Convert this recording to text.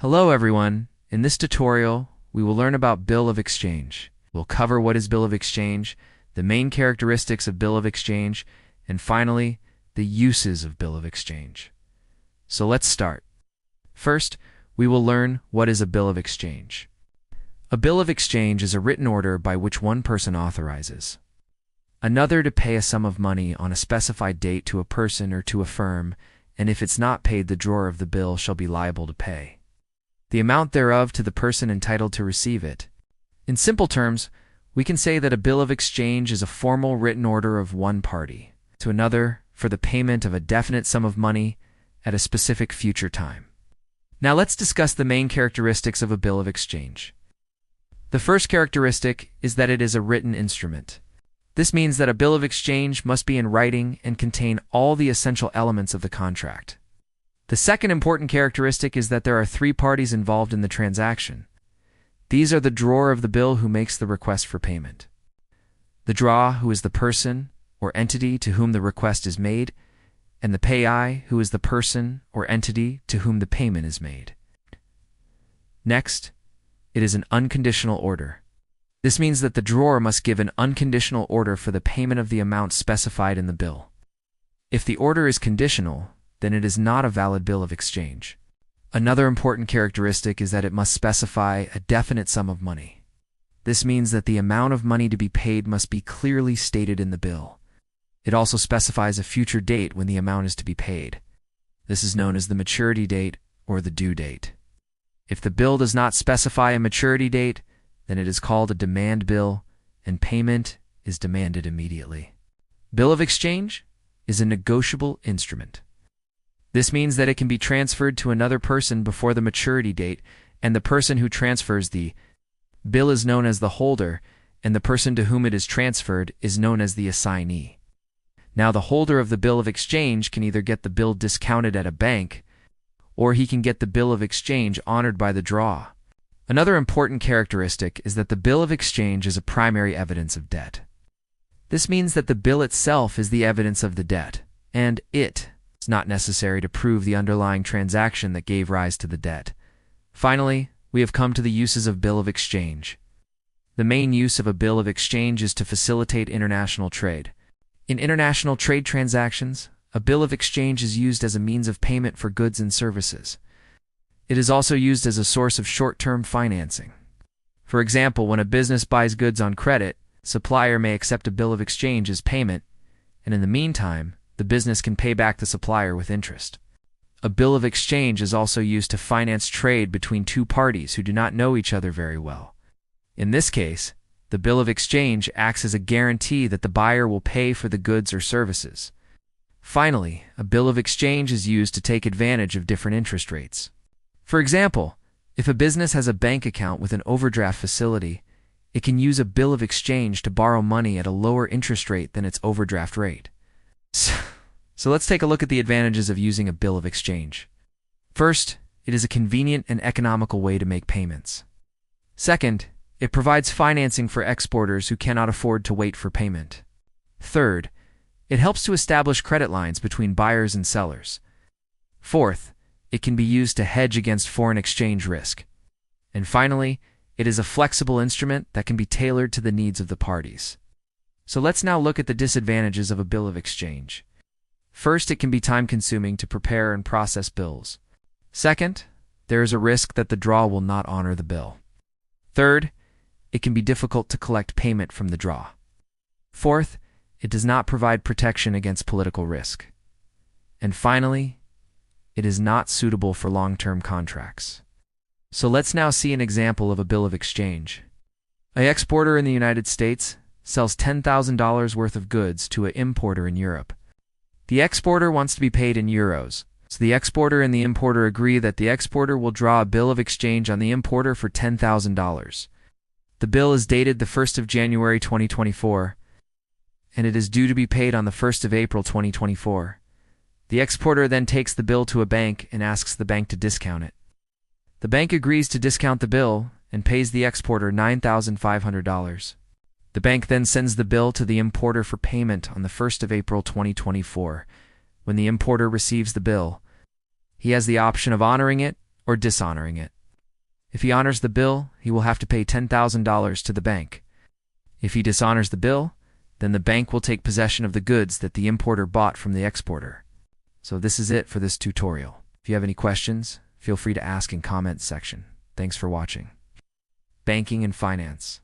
Hello everyone. In this tutorial, we will learn about Bill of Exchange. We'll cover what is Bill of Exchange, the main characteristics of Bill of Exchange, and finally, the uses of Bill of Exchange. So let's start. First, we will learn what is a Bill of Exchange. A Bill of Exchange is a written order by which one person authorizes another to pay a sum of money on a specified date to a person or to a firm, and if it's not paid, the drawer of the bill shall be liable to pay the amount thereof to the person entitled to receive it. In simple terms, we can say that a bill of exchange is a formal written order of one party to another for the payment of a definite sum of money at a specific future time. Now let's discuss the main characteristics of a bill of exchange. The first characteristic is that it is a written instrument. This means that a bill of exchange must be in writing and contain all the essential elements of the contract. The second important characteristic is that there are three parties involved in the transaction. These are the drawer of the bill who makes the request for payment, the draw, who is the person or entity to whom the request is made, and the payee, who is the person or entity to whom the payment is made. Next, it is an unconditional order. This means that the drawer must give an unconditional order for the payment of the amount specified in the bill. If the order is conditional, then it is not a valid bill of exchange. Another important characteristic is that it must specify a definite sum of money. This means that the amount of money to be paid must be clearly stated in the bill. It also specifies a future date when the amount is to be paid. This is known as the maturity date or the due date. If the bill does not specify a maturity date, then it is called a demand bill, and payment is demanded immediately. Bill of exchange is a negotiable instrument. This means that it can be transferred to another person before the maturity date, and the person who transfers the bill is known as the holder, and the person to whom it is transferred is known as the assignee. Now, the holder of the bill of exchange can either get the bill discounted at a bank, or he can get the bill of exchange honored by the draw. Another important characteristic is that the bill of exchange is a primary evidence of debt. This means that the bill itself is the evidence of the debt, and it is not necessary to prove the underlying transaction that gave rise to the debt. Finally, we have come to the uses of bill of exchange. The main use of a bill of exchange is to facilitate international trade. In international trade transactions, a bill of exchange is used as a means of payment for goods and services. It is also used as a source of short-term financing. For example, when a business buys goods on credit, a supplier may accept a bill of exchange as payment, and in the meantime, the business can pay back the supplier with interest. A bill of exchange is also used to finance trade between two parties who do not know each other very well. In this case, the bill of exchange acts as a guarantee that the buyer will pay for the goods or services. Finally, a bill of exchange is used to take advantage of different interest rates. For example, if a business has a bank account with an overdraft facility, it can use a bill of exchange to borrow money at a lower interest rate than its overdraft rate. So let's take a look at the advantages of using a bill of exchange. First, it is a convenient and economical way to make payments. Second, it provides financing for exporters who cannot afford to wait for payment. Third, it helps to establish credit lines between buyers and sellers. Fourth, it can be used to hedge against foreign exchange risk. And finally, it is a flexible instrument that can be tailored to the needs of the parties. So let's now look at the disadvantages of a bill of exchange. First, it can be time-consuming to prepare and process bills. Second, there is a risk that the draw will not honor the bill. Third, it can be difficult to collect payment from the draw. Fourth, it does not provide protection against political risk. And finally, it is not suitable for long-term contracts. So let's now see an example of a bill of exchange. An exporter in the United States sells $10,000 worth of goods to an importer in Europe. The exporter wants to be paid in euros, so the exporter and the importer agree that the exporter will draw a bill of exchange on the importer for $10,000. The bill is dated the 1st of January 2024, and it is due to be paid on the 1st of April 2024. The exporter then takes the bill to a bank and asks the bank to discount it. The bank agrees to discount the bill and pays the exporter $9,500. The bank then sends the bill to the importer for payment on the 1st of April 2024. When the importer receives the bill, he has the option of honoring it or or dishonoring it. If he honors the bill, he will have to pay $10,000 to the bank. If he dishonors the bill, then the bank will take possession of the goods that the importer bought from the exporter. So this is it for this tutorial. If you have any questions, feel free to ask in comments section. Thanks for watching. Banking and finance.